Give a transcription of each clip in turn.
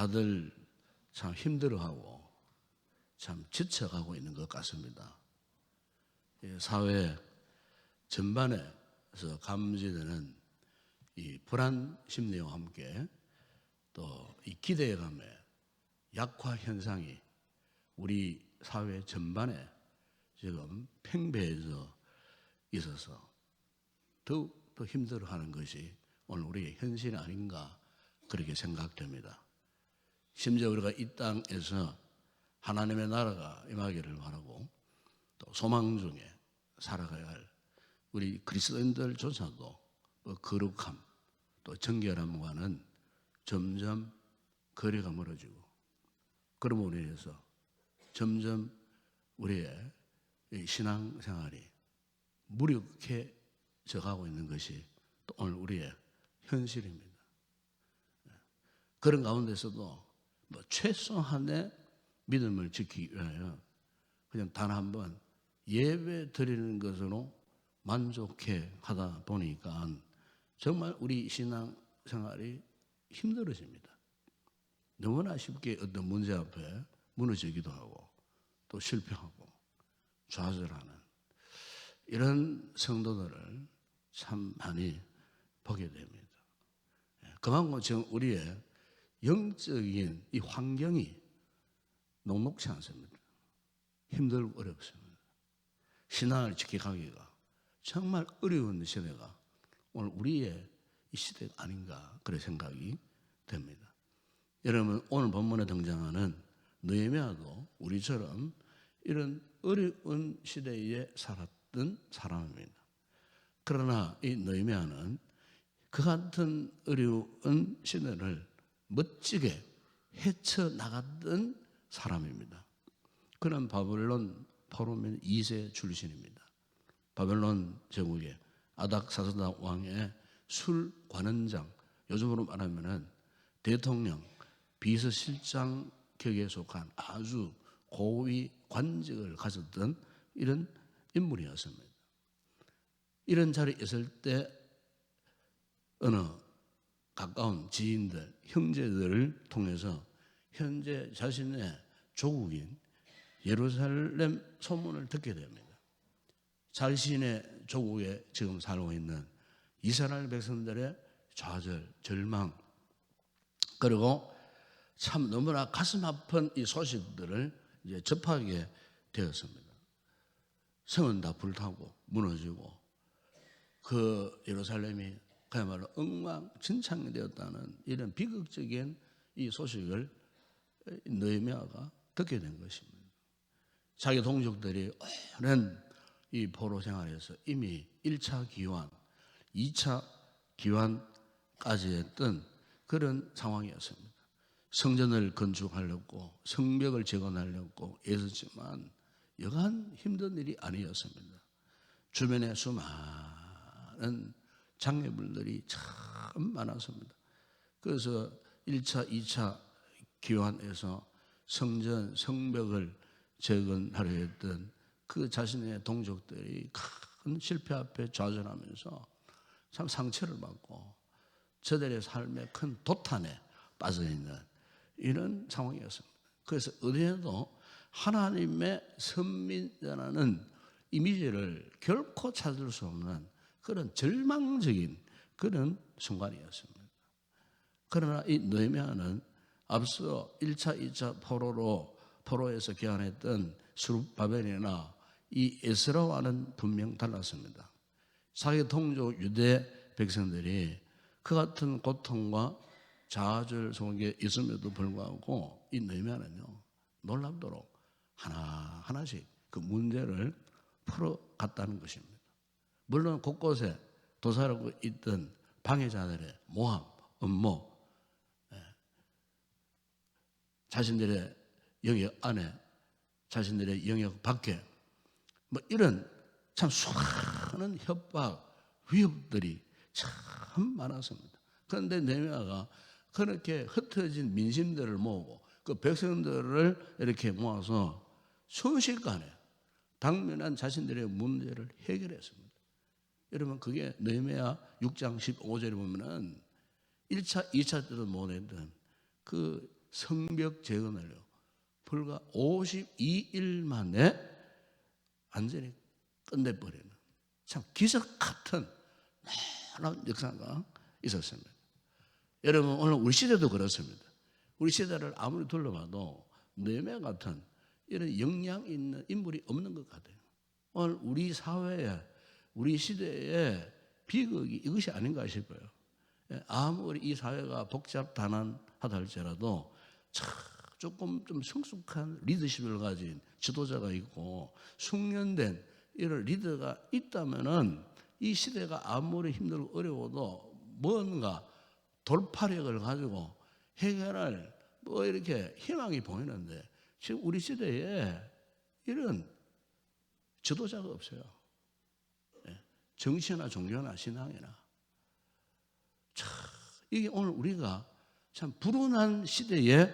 다들 참 힘들어하고 참 지쳐가고 있는 것 같습니다. 사회 전반에서 감지되는 이 불안 심리와 함께 또 이 기대감의 약화 현상이 우리 사회 전반에 지금 팽배해져 있어서 더욱 더 힘들어하는 것이 오늘 우리의 현실이 아닌가 그렇게 생각됩니다. 심지어 우리가 이 땅에서 하나님의 나라가 임하기를 바라고 또 소망 중에 살아가야 할 우리 그리스도인들조차도 거룩함 또 정결함과는 점점 거리가 멀어지고 그러므로 인해서 점점 우리의 신앙생활이 무력해져 가고 있는 것이 또 오늘 우리의 현실입니다. 그런 가운데서도 최소한의 믿음을 지키기 위하여 그냥 단 한 번 예배 드리는 것으로 만족해 하다 보니까 정말 우리 신앙생활이 힘들어집니다. 너무나 쉽게 어떤 문제 앞에 무너지기도 하고 또 실패하고 좌절하는 이런 성도들을 참 많이 보게 됩니다. 그만큼 지금 우리의 영적인 이 환경이 녹록지 않습니다. 힘들고 어렵습니다. 신앙을 지켜가기가 정말 어려운 시대가 오늘 우리의 이 시대가 아닌가 그런 생각이 됩니다. 여러분 오늘 본문에 등장하는 느헤미야도 우리처럼 이런 어려운 시대에 살았던 사람입니다. 그러나 이 느헤미야는 그 같은 어려운 시대를 멋지게 헤쳐나갔던 사람입니다. 그는 바벨론 포로면 2세 출신입니다. 바벨론 제국의 아닥사스다 왕의 술관원장, 요즘으로 말하면 대통령, 비서실장 격에 속한 아주 고위 관직을 가졌던 이런 인물이었습니다. 이런 자리에 있을 때 어느 가까운 지인들, 형제들을 통해서 현재 자신의 조국인 예루살렘 소문을 듣게 됩니다. 자신의 조국에 지금 살고 있는 이스라엘 백성들의 좌절, 절망, 그리고 참 너무나 가슴 아픈 이 소식들을 이제 접하게 되었습니다. 성은 다 불타고 무너지고 그 예루살렘이 그야말로 엉망진창이 되었다는 이런 비극적인 이 소식을 느헤미야가 듣게 된 것입니다. 자기 동족들이 오랜 이 포로 생활에서 이미 1차 기환, 2차 기환까지 했던 그런 상황이었습니다. 성전을 건축하려고 성벽을 재건하려고 애썼지만 여간 힘든 일이 아니었습니다. 주변에 수많은 장애물들이 참 많았습니다. 그래서 1차, 2차 기환에서 성전, 성벽을 재건하려 했던 그 자신의 동족들이 큰 실패 앞에 좌절하면서 참 상처를 받고 저들의 삶의 큰 도탄에 빠져있는 이런 상황이었습니다. 그래서 어디에도 하나님의 선민자라는 이미지를 결코 찾을 수 없는 그런 절망적인 그런 순간이었습니다. 그러나 이 느헤미야는 앞서 1차, 2차 포로에서 귀환했던 스룹바벨이나 이 에스라와는 분명 달랐습니다. 자기 동족 유대 백성들이 그 같은 고통과 좌절 속에 있음에도 불구하고 이 느헤미야는요 놀랍도록 하나하나씩 그 문제를 풀어갔다는 것입니다. 물론 곳곳에 도사하고 있던 방해자들의 모함, 음모, 자신들의 영역 안에, 자신들의 영역 밖에 뭐 이런 참 수많은 협박, 위협들이 참 많았습니다. 그런데 느헤미야가 그렇게 흩어진 민심들을 모으고 그 백성들을 이렇게 모아서 순식간에 당면한 자신들의 문제를 해결했습니다. 여러분 그게 느헤미야 6장 15절에 보면은 1차, 2차 때도 못했던 그 성벽 재건을요 불과 52일 만에 완전히 끝내버리는 참 기적 같은 놀라운 역사가 있었습니다. 여러분 오늘 우리 시대도 그렇습니다. 우리 시대를 아무리 둘러봐도 느헤미야 같은 이런 역량 있는 인물이 없는 것 같아요. 오늘 우리 사회에 우리 시대의 비극이 이것이 아닌가 싶어요. 아무리 이 사회가 복잡단안하다 할지라도 조금 좀 성숙한 리더십을 가진 지도자가 있고 숙련된 이런 리더가 있다면은 이 시대가 아무리 힘들고 어려워도 뭔가 돌파력을 가지고 해결할 뭐 이렇게 희망이 보이는데 지금 우리 시대에 이런 지도자가 없어요. 정치나 종교나 신앙이나 이게 오늘 우리가 참 불운한 시대에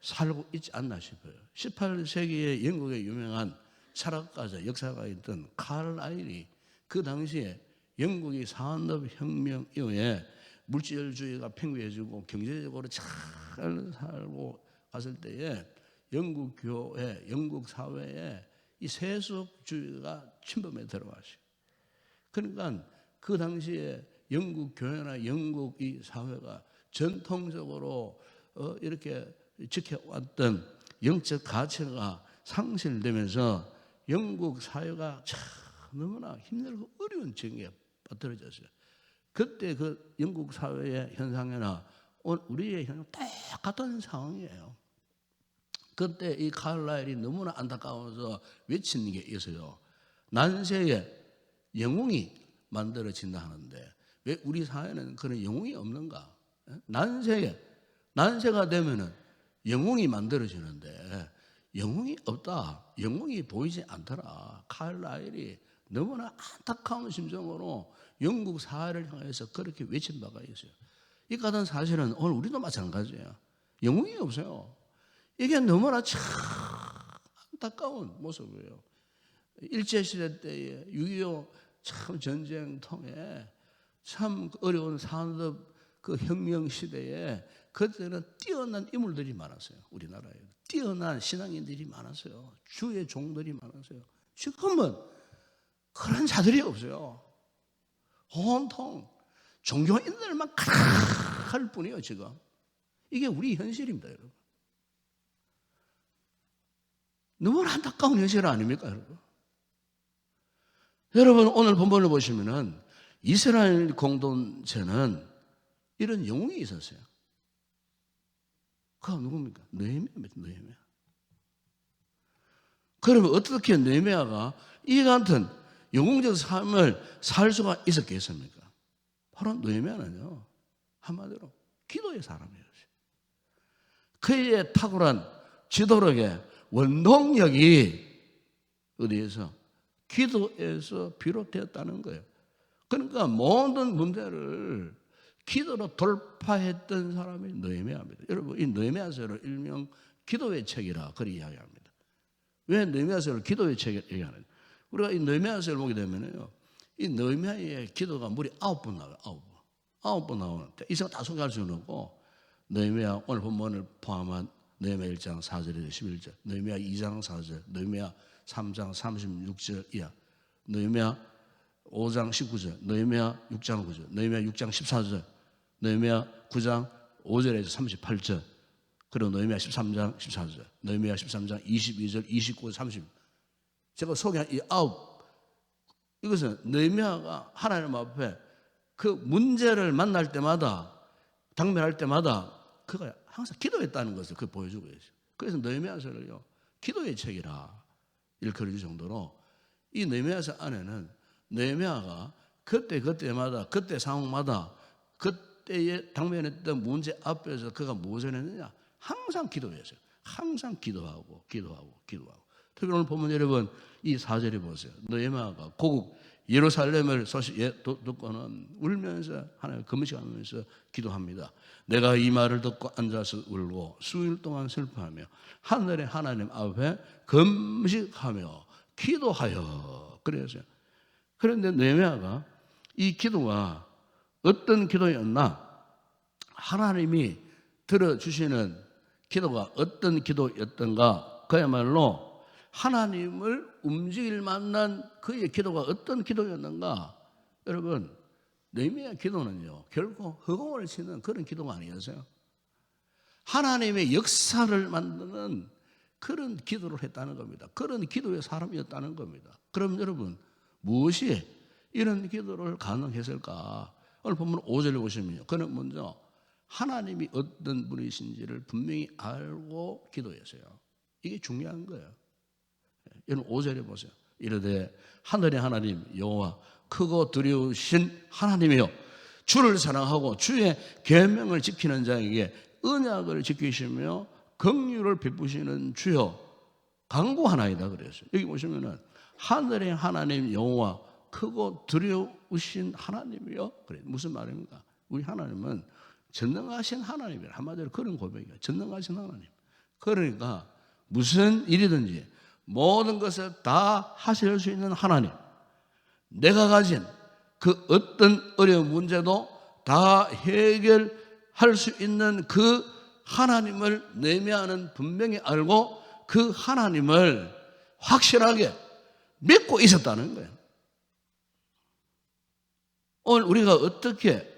살고 있지 않나 싶어요. 18세기에 영국의 유명한 철학가자, 역사가 있던 칼라일이 그 당시에 영국이 산업혁명 이후에 물질주의가 팽배해지고 경제적으로 잘 살고 갔을 때에 영국 교회, 영국 사회에 이 세속주의가 침범해 들어왔어요. 그러니까 그 당시에 영국 교회나 영국 이 사회가 전통적으로 이렇게 지켜왔던 영적 가치가 상실되면서 영국 사회가 참 너무나 힘들고 어려운 지경에 빠뜨려졌어요. 그때 그 영국 사회의 현상이나 오늘 우리의 현상 똑같은 상황이에요. 그때 이 칼라일이 너무나 안타까워서 외치는 게 있어요. 난세에 영웅이 만들어진다 하는데 왜 우리 사회는 그런 영웅이 없는가? 난세가 되면은 영웅이 만들어지는데 영웅이 없다. 영웅이 보이지 않더라. 칼라일이 너무나 안타까운 심정으로 영국 사회를 향해서 그렇게 외친 바가 있어요. 이 같은 사실은 오늘 우리도 마찬가지예요. 영웅이 없어요. 이게 너무나 참 안타까운 모습이에요. 일제시대 때에 6.25 참 전쟁 통해 참 어려운 산업 그 혁명 시대에 그때는 뛰어난 인물들이 많았어요. 우리나라에 뛰어난 신앙인들이 많았어요. 주의 종들이 많았어요. 지금은 그런 자들이 없어요. 온통 종교인들만 할 뿐이에요. 지금 이게 우리 현실입니다, 여러분. 너무나 안타까운 현실 아닙니까, 여러분? 여러분 오늘 본문을 보시면은 이스라엘 공동체는 이런 영웅이 있었어요. 그가 누굽니까? 느헤미야입니다. 느헤미야. 그러면 어떻게 느헤미야가 이 같은 영웅적 삶을 살 수가 있었겠습니까? 바로 느헤미야는요 한마디로 기도의 사람이었어요. 그의 탁월한 지도력의 원동력이 어디에서? 기도에서 비롯되었다는 거예요. 그러니까 모든 문제를 기도로 돌파했던 사람이 느헤미야입니다. 여러분 이 느헤미야서를 일명 기도의 책이라 그렇게 이야기합니다. 왜 느헤미야서를 기도의 책이라 얘기하느냐? 우리가 이 느헤미야서를 보게 되면요, 이 느헤미야의 기도가 무려 9번 나와요. 9번 나오는데 이상 다 소개할 수는 없고 느헤미야 오늘 본문을 포함한 느헤미야 1장 4절에서 11절, 느헤미야 2장 4절, 느헤미야 3장 36절 이하, 느헤미야 5장 19절, 느헤미야 6장 9절, 느헤미야 6장 14절, 느헤미야 9장 5절에서 38절, 그리고 느헤미야 13장 14절, 느헤미야 13장 22절, 29절, 30. 제가 소개한 이 9, 이것은 느헤미야가 하나님 앞에 그 문제를 만날 때마다, 당면할 때마다 그가 항상 기도했다는 것을 그 보여주고 있어요. 그래서 느헤미야서를요 기도의 책이라 일컬어질 정도로 이 느헤미야서 안에는 느헤미야가 그때마다 그때 상황마다 그때에 당면했던 문제 앞에서 그가 무엇을 했느냐? 항상 기도했어요. 항상 기도하고. 특히 오늘 보면 여러분 이 4절에 보세요. 느헤미야가 고국 예루살렘을 소식 듣고는 울면서 하나님 금식하면서 기도합니다. 내가 이 말을 듣고 앉아서 울고 수일 동안 슬퍼하며 하늘의 하나님 앞에 금식하며 기도하여 그랬어요. 그런데 느헤미야가 이 기도가 어떤 기도였나? 하나님이 들어주시는 기도가 어떤 기도였던가? 그야말로 하나님을 움직일 만한 그의 기도가 어떤 기도였는가? 여러분, 느헤미야 기도는요, 결코 허공을 치는 그런 기도가 아니었어요. 하나님의 역사를 만드는 그런 기도를 했다는 겁니다. 그런 기도의 사람이었다는 겁니다. 그럼 여러분, 무엇이 이런 기도를 가능했을까? 오늘 보면 5절에 보시면요, 그는 먼저 하나님이 어떤 분이신지를 분명히 알고 기도했어요. 이게 중요한 거예요. 여러분 5절에 보세요. 이르되 하늘의 하나님 여호와 크고 두려우신 하나님이여, 주를 사랑하고 주의 계명을 지키는 자에게 언약을 지키시며 긍휼을 베푸시는 주여 간구하나이다 그랬어요. 여기 보시면은 하늘의 하나님 여호와 크고 두려우신 하나님이요. 그래, 무슨 말입니까? 우리 하나님은 전능하신 하나님이에요. 한마디로 그런 고백이에요. 전능하신 하나님. 그러니까 무슨 일이든지 모든 것을 다 하실 수 있는 하나님. 내가 가진 그 어떤 어려운 문제도 다 해결할 수 있는 그 하나님을 느헤미야는 분명히 알고 그 하나님을 확실하게 믿고 있었다는 거예요. 오늘 우리가 어떻게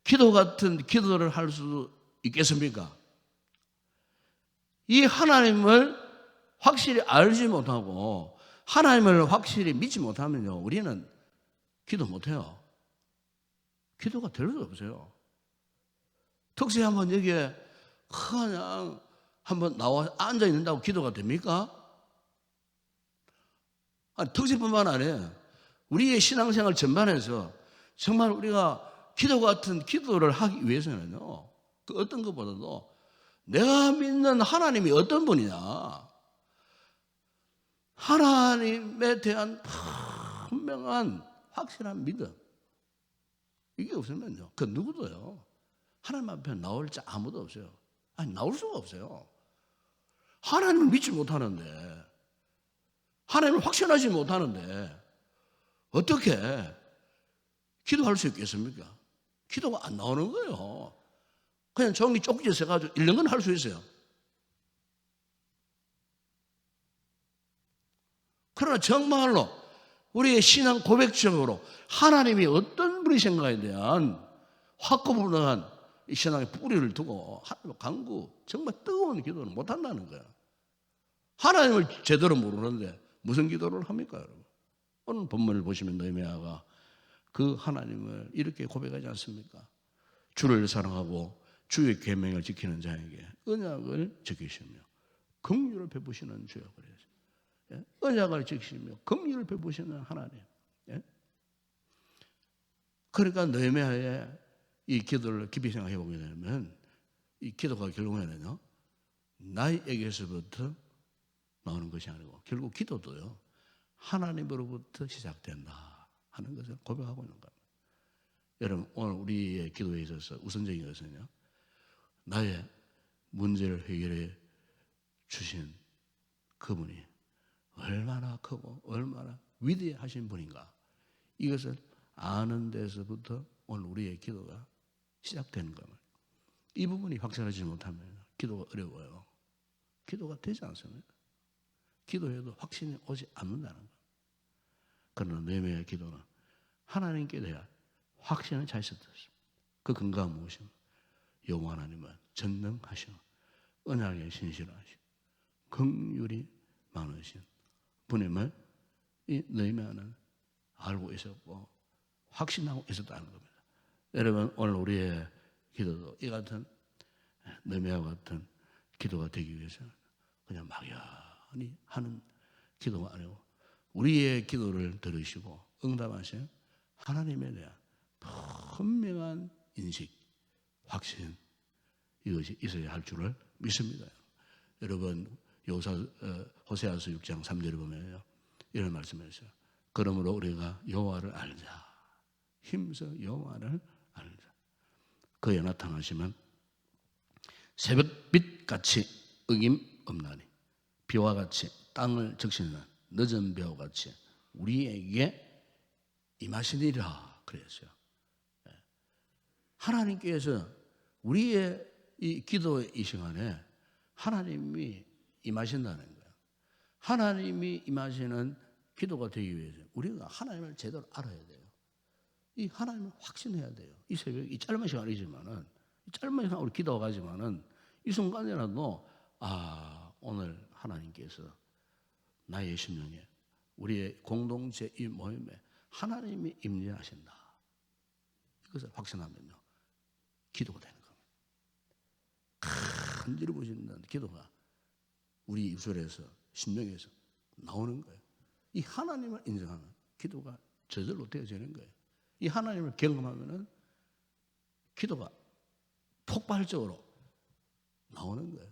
기도 같은 기도를 할 수 있겠습니까? 이 하나님을 확실히 알지 못하고 하나님을 확실히 믿지 못하면요, 우리는 기도 못해요. 기도가 될 수 없어요. 특히 한번 여기에 그냥 한번 나와 앉아 있는다고 기도가 됩니까? 아니, 특집뿐만 아니라 우리의 신앙생활 전반에서 정말 우리가 기도 같은 기도를 하기 위해서는요, 그 어떤 것보다도 내가 믿는 하나님이 어떤 분이냐, 하나님에 대한 분명한 확실한 믿음, 이게 없으면요, 그 누구도요 하나님 앞에 나올 자 아무도 없어요. 아니, 나올 수가 없어요. 하나님을 믿지 못하는데, 하나님을 확신하지 못하는데 어떻게 기도할 수 있겠습니까? 기도가 안 나오는 거예요. 그냥 종이 쪽지에 써가지고 읽는 건 할 수 있어요. 그러나 정말로 우리의 신앙 고백적으로 하나님이 어떤 분이신가에 대한 확고분명한 이 신앙의 뿌리를 두고 하나님 간구, 정말 뜨거운 기도는 못한다는 거야. 하나님을 제대로 모르는데 무슨 기도를 합니까, 여러분? 오늘 본문을 보시면 느헤미야가 그 하나님을 이렇게 고백하지 않습니까? 주를 사랑하고 주의 계명을 지키는 자에게 언약을 지키시며 긍휼을 베푸시는 주여. 그래서 언약을 지키시며 긍휼을 베푸시는 하나님. 그러니까 느헤미야의 이 기도를 깊이 생각해 보게 되면 이 기도가 결국에는요, 나에게서부터 나오는 것이 아니고 결국 기도도요, 하나님으로부터 시작된다 하는 것을 고백하고 있는 겁니다. 여러분, 오늘 우리의 기도에 있어서 우선적인 것은요, 나의 문제를 해결해 주신 그분이 얼마나 크고 얼마나 위대하신 분인가, 이것을 아는 데서부터 오늘 우리의 기도가 시작되는 겁니다. 이 부분이 확실하지 못하면 기도가 어려워요. 기도가 되지 않습니다. 기도해도 확신이 오지 않는다는 거예요. 그러나 느헤미야의 기도는 하나님께 대한 확신을 잘 썼습니다. 그 근거가 무엇입니까? 여호와 하나님은 전능하시고 언약에 신실하시고 긍휼이 많으신 분임을 이 느헤미야는 알고 있었고 확신하고 있었다는 겁니다. 여러분, 오늘 우리의 기도도 이 같은 느헤미야와 같은 기도가 되기 위해서는 그냥 막연히 하는 기도가 아니고 우리의 기도를 들으시고 응답하신 하나님에 대한 분명한 인식, 확신, 이것이 있어야 할 줄을 믿습니다. 여러분, 호세아서 6장 3절에 보면요, 이런 말씀을 했어요. 그러므로 우리가 여호와를 알자. 힘써 여호와를 알자. 그에 나타나시면 새벽빛같이 어김없나니 비와 같이 땅을 적시는 늦은 벼와 같이 우리에게 임하시리라 그랬어요. 하나님께서 우리의 이 기도의 이 시간에 하나님이 임하신다는 거예요. 하나님이 임하시는 기도가 되기 위해서 우리가 하나님을 제대로 알아야 돼요. 이 하나님을 확신해야 돼요. 이 새벽, 이 짧은 시간이지만은, 이 짧은 시간 우리 기도가지만은 이 순간이라도 오늘 하나님께서 나의 심령에, 우리의 공동체 이 모임에 하나님이 임재하신다. 이것을 확신하면요, 기도가 되는 겁니다. 간지러워지는 기도가 우리 입술에서, 심령에서 나오는 거예요. 이 하나님을 인정하면 기도가 저절로 되어지는 거예요. 이 하나님을 경험하면은 기도가 폭발적으로 나오는 거예요.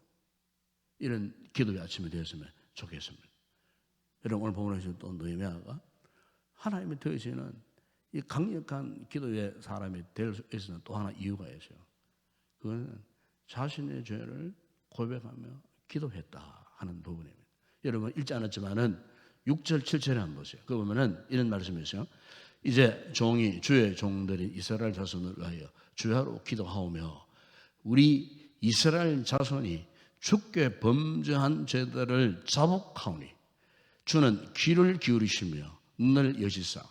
이런 기도의 아침이 되었으면 좋겠습니다. 여러분, 오늘 본문에서 또 느헤미야가 하나님이 되시는 이 강력한 기도의 사람이 될 수 있는 또 하나 이유가 있어요. 그거는 자신의 죄를 고백하며 기도했다 하는 부분입니다. 여러분, 읽지 않았지만은 6절, 7절에 한번 보세요. 그 보면은 이런 말씀이 있어요. 이제 종이, 주의 종들이 이스라엘 자손을 위하여 주야로 기도하오며 우리 이스라엘 자손이 주께 범죄한 죄들을 자복하오니 주는 귀를 기울이시며 눈을 여시사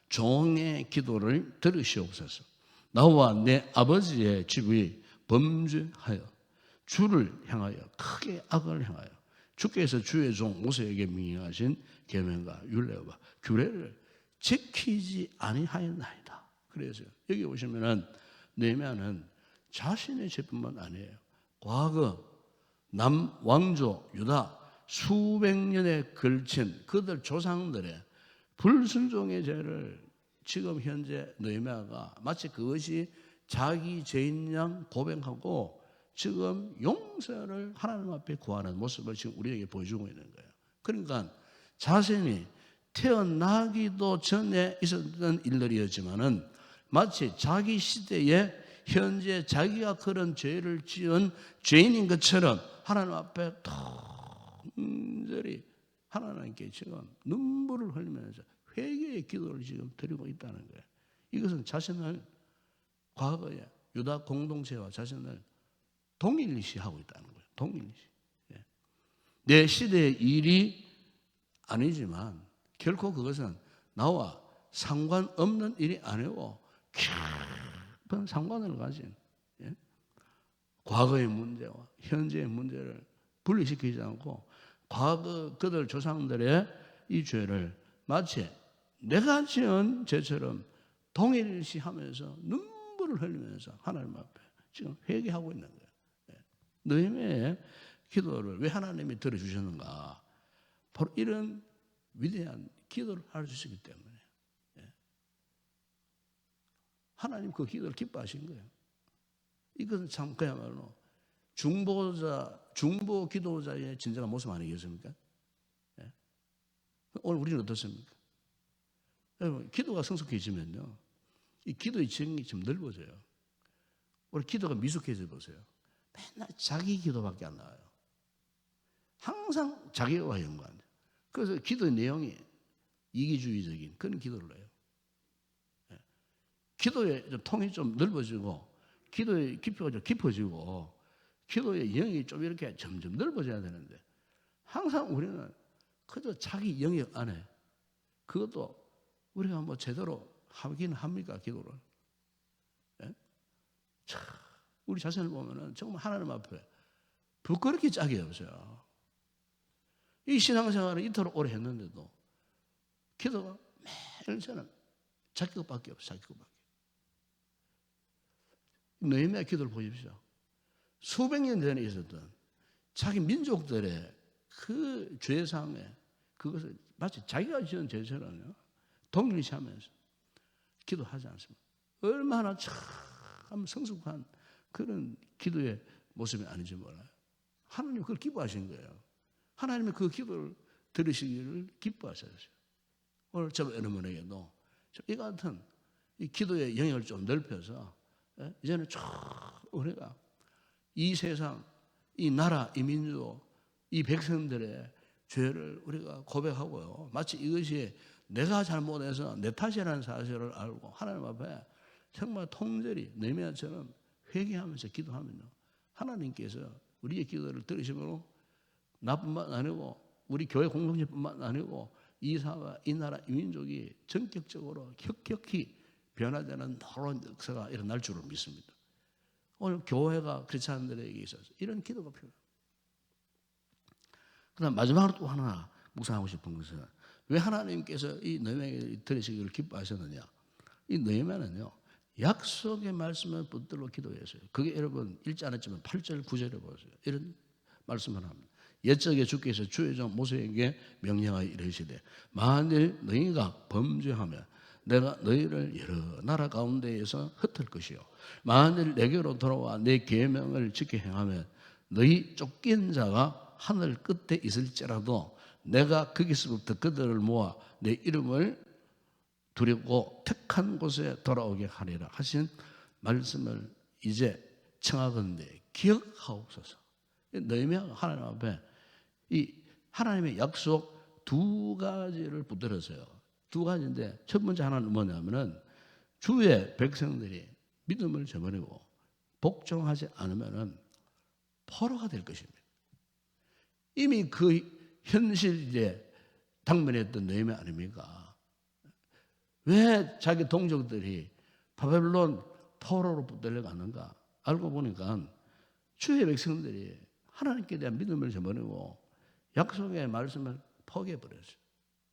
종의 기도를 들으시옵소서. 나와 내 아버지의 집이 범죄하여 주를 향하여 크게 악을 행하여 주께서 주의 종 모세에게 명령하신 계명과 율례와 규례를 지키지 아니하였나이다. 그래서 여기 보시면은 느헤미야는 자신의 죄뿐만 아니에요. 과거 남왕조 유다 수백 년에 걸친 그들 조상들의 불순종의 죄를 지금 현재 느헤미야가 마치 그것이 자기 죄인 양 고백하고 지금 용서를 하나님 앞에 구하는 모습을 지금 우리에게 보여주고 있는 거예요. 그러니까 자신이 태어나기도 전에 있었던 일들이었지만은 마치 자기 시대에 현재 자기가 그런 죄를 지은 죄인인 것처럼 하나님 앞에 통절히 하나님께 지금 눈물을 흘리면서 회개의 기도를 지금 드리고 있다는 거예요. 이것은 자신을 과거에 유다 공동체와 자신을 동일시하고 있다는 거예요. 동일시. 내 시대의 일이 아니지만 결코 그것은 나와 상관없는 일이 아니고 깊은 상관을 가진 과거의 문제와 현재의 문제를 분리시키지 않고 과거 그들 조상들의 이 죄를 마치 내가 지은 죄처럼 동일시하면서 눈물을 흘리면서 하나님 앞에 지금 회개하고 있는 거예요. 느헤미야의 기도를 왜 하나님이 들어주셨는가? 바로 이런 위대한 기도를 할 수 있기 때문에 하나님 그 기도를 기뻐하신 거예요. 이것은 참 그야말로 중보 기도자의 진정한 모습 아니겠습니까? 오늘 우리는 어떻습니까? 여러분, 기도가 성숙해지면요, 이 기도의 지형이 좀 넓어져요. 우리 기도가 미숙해져 보세요. 맨날 자기 기도밖에 안 나와요. 항상 자기와 연관. 그래서 기도의 내용이 이기주의적인 그런 기도를 해요. 기도의 통이 좀 넓어지고, 기도의 깊이가 좀 깊어지고, 기도의 영역이 좀 이렇게 점점 넓어져야 되는데, 항상 우리는 그저 자기 영역 안에, 그것도 우리가 뭐 제대로 하긴 합니까, 기도를? 우리 자신을 보면은 정말 하나님 앞에 부끄럽게 짝이 없어요. 이 신앙생활을 이토록 오래 했는데도 기도가 매일 저는 자기 것밖에 없어요. 자기 것밖에. 느헤미야 기도를 보십시오. 수백 년 전에 있었던 자기 민족들의 그 죄상에 그것을 마치 자기가 지은 죄처럼요, 동일시하면서 기도하지 않습니다. 얼마나 참 성숙한 그런 기도의 모습이 아닌지 몰라요. 하나님 그걸 기뻐하신 거예요. 하나님이 그 기도를 들으시기를 기뻐하셨어요. 오늘 저 여러분에게도 이 같은 이 기도의 영역을 좀 넓혀서 이제는 쭉 우리가 이 세상, 이 나라, 이 민족, 이 백성들의 죄를 우리가 고백하고요, 마치 이것이 내가 잘못해서 내 탓이라는 사실을 알고 하나님 앞에 정말 통절히 느헤미야처럼 회개하면서 기도하면요, 하나님께서 우리의 기도를 들으시므로 나뿐만 아니고 우리 교회 공동체뿐만 아니고 이 사회, 이 나라, 이 민족이 전격적으로 혁혁히 변화되는 놀라운 역사가 일어날 줄을 믿습니다. 오늘 교회가 크리스찬들에게 있어서 이런 기도가 필요해요. 그다음 마지막으로 또 하나 묵상하고 싶은 것은 왜 하나님께서 이 느헤미야에게 들으시기를 기뻐하셨느냐? 이 느헤미야는요 약속의 말씀을 붙들고 기도했어요. 그게 여러분 읽지 않았지만 8절 9절에 보세요. 이런 말씀을 합니다. 옛적에 주께서 주의 종 모세에게 명령하여 이르시되 만일 너희가 범죄하면 내가 너희를 여러 나라 가운데에서 흩을 것이요 만일 내게로 돌아와 내 계명을 지켜 행하면 너희 쫓긴 자가 하늘 끝에 있을지라도 내가 거기서부터 그들을 모아 내 이름을 두렵고 택한 곳에 돌아오게 하리라 하신 말씀을 이제 청하건대 기억하옵소서. 느헤미야가 하나님 앞에 이 하나님의 약속 두 가지를 붙들었어요. 두 가지인데 첫 번째 하나는 뭐냐면은 주의 백성들이 믿음을 저버리고 복종하지 않으면은 포로가 될 것입니다. 이미 그 현실에 당면했던 느헤미야 아닙니까? 왜 자기 동족들이 바벨론 포로로 붙들려 가는가? 알고 보니까 주의 백성들이 하나님께 대한 믿음을 저버리고 약속의 말씀을 포기해버렸어요.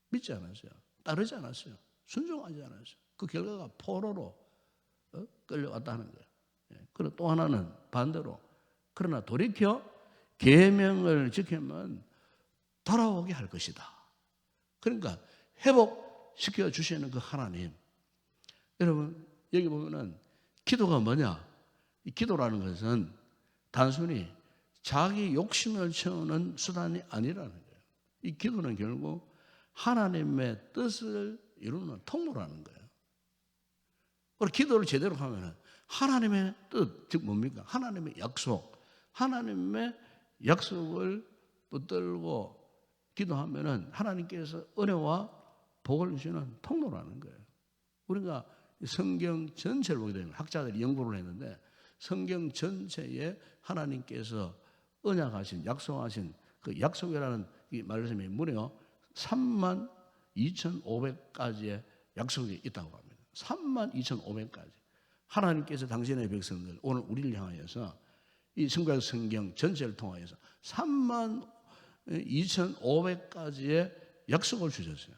믿지 않았어요. 따르지 않았어요. 순종하지 않았어요. 그 결과가 포로로 끌려왔다는 거예요. 그리고 또 하나는 반대로 그러나 돌이켜 계명을 지키면 돌아오게 할 것이다. 그러니까 회복시켜 주시는 그 하나님. 여러분 여기 보면은 기도가 뭐냐? 이 기도라는 것은 단순히 자기 욕심을 채우는 수단이 아니라는 거예요. 이 기도는 결국 하나님의 뜻을 이루는 통로라는 거예요. 그리고 기도를 제대로 하면 하나님의 뜻, 즉 뭡니까? 하나님의 약속, 하나님의 약속을 붙들고 기도하면 하나님께서 은혜와 복을 주시는 통로라는 거예요. 우리가 성경 전체를 보게 되면 학자들이 연구를 했는데 성경 전체에 하나님께서 언약하신, 약속하신 그 약속이라는 이 말씀이 무려 32,500가지의 약속이 있다고 합니다. 32,500가지. 하나님께서 당신의 백성들, 오늘 우리를 향하여서 이 성경 전체를 통하여서 32,500가지의 약속을 주셨어요.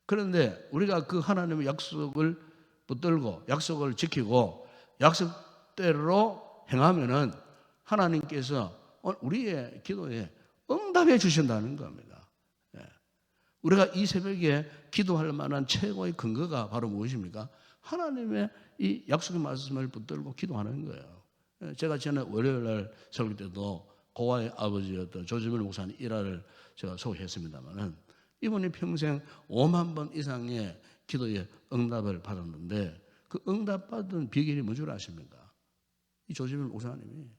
그런데 우리가 그 하나님의 약속을 붙들고 약속을 지키고 약속대로 행하면은 하나님께서 우리의 기도에 응답해 주신다는 겁니다. 우리가 이 새벽에 기도할 만한 최고의 근거가 바로 무엇입니까? 하나님의 이 약속의 말씀을 붙들고 기도하는 거예요. 제가 전에 월요일 날 설교 때도 고아의 아버지였던 조지밀 목사님 일화를 제가 소개했습니다만은 이분이 평생 5만 번 이상의 기도에 응답을 받았는데 그 응답받은 비결이 뭔 줄 아십니까? 이 조지밀 목사님이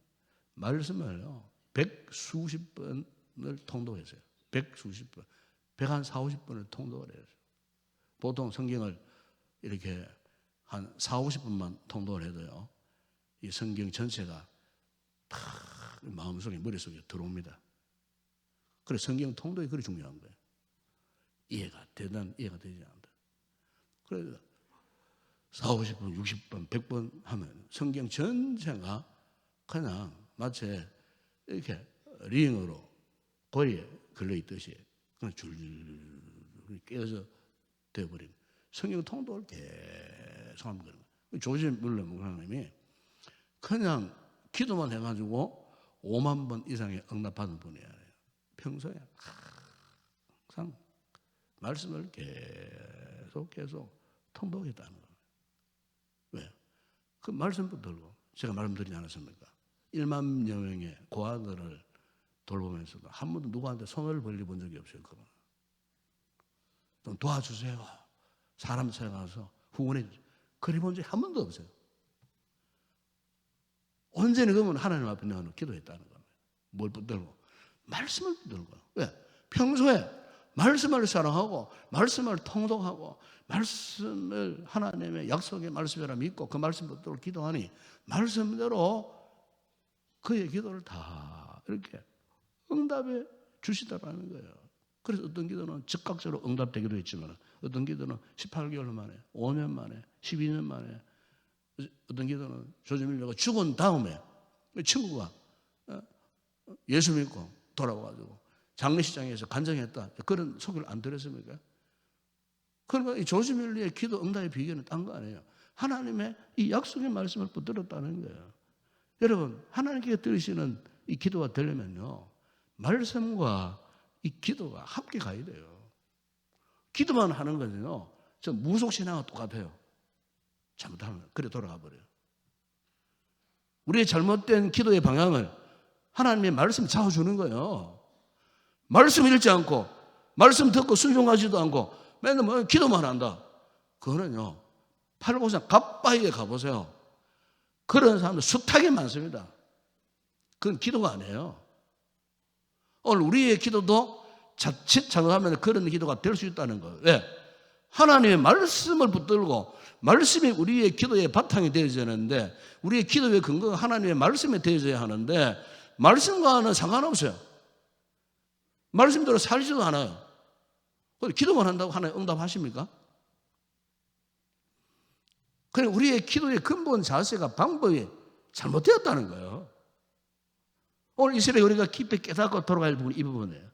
말씀을요 100수십 번을 통독했어요. 100수십 번. 140번을 통독을 했어요. 보통 성경을 이렇게 한 40-50분만 통독을 해도요. 이 성경 전체가 다 마음속에 머릿속에 들어옵니다. 그래서 성경 통독이 그리 중요한 거예요. 이해가 되지 않는다. 그래서 40-50번, 60번, 100번 하면 성경 전체가 그냥 마치 이렇게 링으로 고리에 걸려있듯이 그냥 줄줄줄 깨어서 되어버린 성경 통독을 계속 하는 거예요. 조지 밀러 목사님이 그냥 기도만 해가지고 5만 번 이상의 응답받은 분이에요. 평소에 항상 말씀을 계속 통독했다는 거예요. 왜? 그 말씀 붙들고 제가 말씀드리지 않았습니까? 1만 명의 고아들을 돌보면서도 한 번도 누구한테 손을 벌려본 적이 없어요. 그건. 좀 도와주세요. 사람 찾아가서 후원해 주세요. 그래 본 적이 한 번도 없어요. 언제나 그러면 하나님 앞에 내가 기도했다는 거예요. 뭘 붙들고? 말씀을 붙들고. 왜? 평소에 말씀을 사랑하고 말씀을 통독하고 말씀을 하나님의 약속의 말씀이라 믿고 그 말씀 붙들고 기도하니 말씀대로 그의 기도를 다 이렇게 응답해 주시더라는 거예요. 그래서 어떤 기도는 즉각적으로 응답되기도 했지만 어떤 기도는 18개월 만에, 5년 만에, 12년 만에, 어떤 기도는 조지밀려가 죽은 다음에 친구가 예수 믿고 돌아와가지고 장례식장에서 간증했다. 그런 소개를 안 들었습니까? 그러니까 이 조지밀리의 기도 응답의 비결은 딴 거 아니에요. 하나님의 이 약속의 말씀을 붙들었다는 거예요. 여러분, 하나님께 들으시는 이 기도가 되려면요, 말씀과 이 기도가 함께 가야 돼요. 기도만 하는 거는요, 저 무속신앙과 똑같아요. 잘못하면 그래 돌아가 버려요. 우리의 잘못된 기도의 방향을 하나님의 말씀이 잡아주는 거예요. 말씀 읽지 않고 말씀 듣고 순종하지도 않고 맨날 뭐 기도만 한다. 그거는요, 팔고산 갑바위에 가보세요. 그런 사람들 숱하게 많습니다. 그건 기도가 아니에요. 오늘 우리의 기도도 자칫 잘못하면 그런 기도가 될 수 있다는 거예요. 왜? 하나님의 말씀을 붙들고 말씀이 우리의 기도의 바탕이 되어져야 하는데, 우리의 기도의 근거가 하나님의 말씀에 되어져야 하는데 말씀과는 상관없어요. 말씀대로 살지도 않아요. 기도만 한다고 하나님 응답하십니까? 그러니까 우리의 기도의 근본 자세가 방법이 잘못되었다는 거예요. 오늘 이 시대에 우리가 깊이 깨닫고 돌아갈 부분이 이 부분이에요.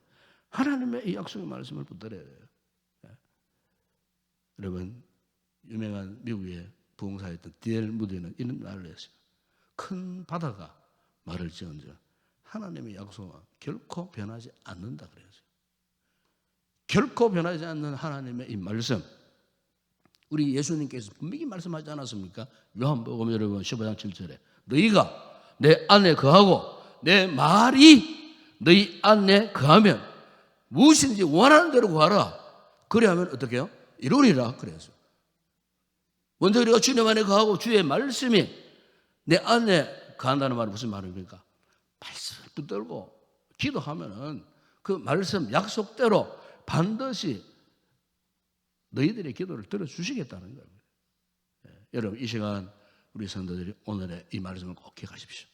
하나님의 이 약속의 말씀을 붙들어야 돼요. 여러분, 유명한 미국의 부흥사였던 D.L. 무디는 이런 말을 했어요. 큰 바다가 말을 지언정 하나님의 약속은 결코 변하지 않는다 그랬어요. 결코 변하지 않는 하나님의 이 말씀, 우리 예수님께서 분명히 말씀하지 않았습니까? 요한복음 여러분 15장 7절에 너희가 내 안에 거하고 내 말이 너희 안에 거하면 무엇인지 원하는 대로 구하라. 그래야면 어떻게 해요? 이루리라 그래서 먼저 우리가 주님 안에 거하고 주의 말씀이 내 안에 거한다는 말은 무슨 말입니까? 말씀을 붙들고 기도하면은 그 말씀 약속대로 반드시 너희들의 기도를 들어주시겠다는 거예요. 여러분, 이 시간 우리 성도들이 오늘의 이 말씀을 꼭 기억하십시오.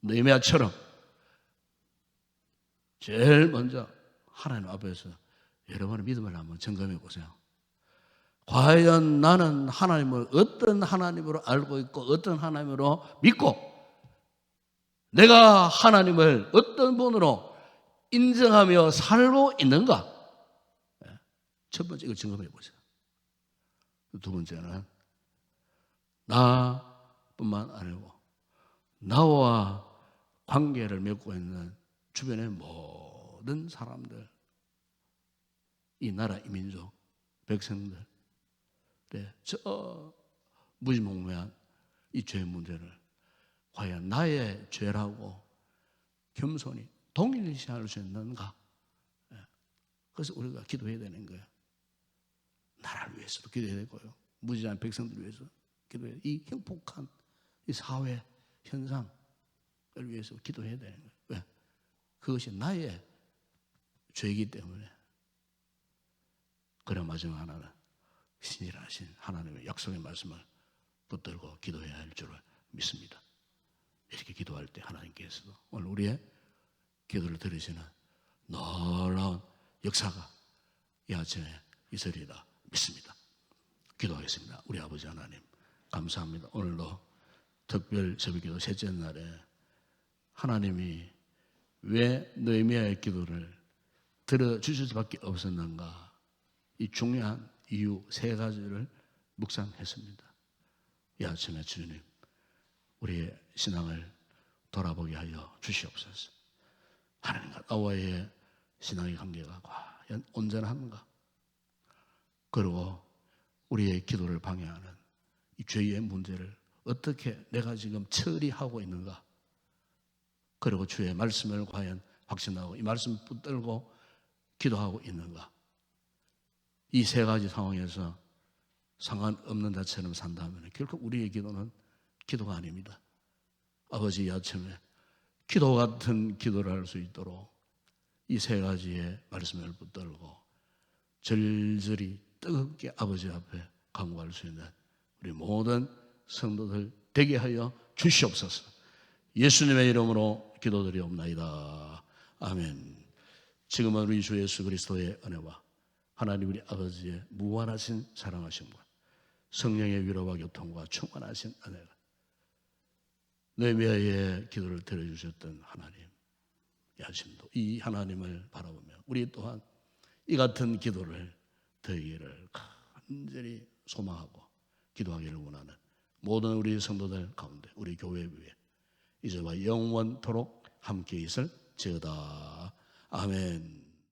느헤미야처럼 제일 먼저 하나님 앞에서 여러분의 믿음을 한번 점검해 보세요. 과연 나는 하나님을 어떤 하나님으로 알고 있고 어떤 하나님으로 믿고 내가 하나님을 어떤 분으로 인정하며 살고 있는가? 첫 번째 이걸 점검해 보세요. 두 번째는 나뿐만 아니고 나와 관계를 맺고 있는 주변의 모든 사람들, 이 나라 이민족, 백성들, 저 무지몽매한 이 죄의 문제를 과연 나의 죄라고 겸손히 동일시할 수 있는가? 그래서 우리가 기도해야 되는 거예요. 나라를 위해서도 기도해야 되고요. 무지한 백성들 위해서 기도해야 돼요. 이 행복한 이 사회 현상을 위해서 기도해야 되는 거예요. 왜? 그것이 나의 죄이기 때문에. 그래 마지막 하나는 신실하신 하나님의 약속의 말씀을 붙들고 기도해야 할 줄을 믿습니다. 이렇게 기도할 때 하나님께서도 오늘 우리의 기도를 들으시는 놀라운 역사가 이 아침에 있으리라 믿습니다. 기도하겠습니다. 우리 아버지 하나님 감사합니다. 오늘도 특별 새벽기도 셋째 날에 하나님이 왜 느헤미야의 기도를 들어주실 수밖에 없었는가, 이 중요한 이유 세 가지를 묵상했습니다. 이 아침에 주님, 우리의 신앙을 돌아보게 하여 주시옵소서. 하나님과 나와의 신앙의 관계가 과연 온전한가? 그리고 우리의 기도를 방해하는 이 죄의 문제를 어떻게 내가 지금 처리하고 있는가? 그리고 주의 말씀을 과연 확신하고 이 말씀 붙들고 기도하고 있는가? 이 세 가지 상황에서 상관없는 자처럼 산다면 결코 우리의 기도는 기도가 아닙니다. 아버지, 이 아침에 기도 같은 기도를 할 수 있도록 이 세 가지의 말씀을 붙들고 절절히 뜨겁게 아버지 앞에 간구할 수 있는 우리 모든 성도들 되게 하여 주시옵소서. 예수님의 이름으로 기도드리옵나이다. 아멘. 지금은 우리 주 예수 그리스도의 은혜와 하나님 우리 아버지의 무한하신 사랑하심과 성령의 위로와 교통과 충만하신 은혜가 느헤미야의 기도를 들어주셨던 하나님 야심도 이 하나님을 바라보며 우리 또한 이 같은 기도를 드리기를 간절히 소망하고 기도하기를 원하는 모든 우리 성도들 가운데 우리 교회 위에 이제와 영원토록 함께 있을지어다. 아멘.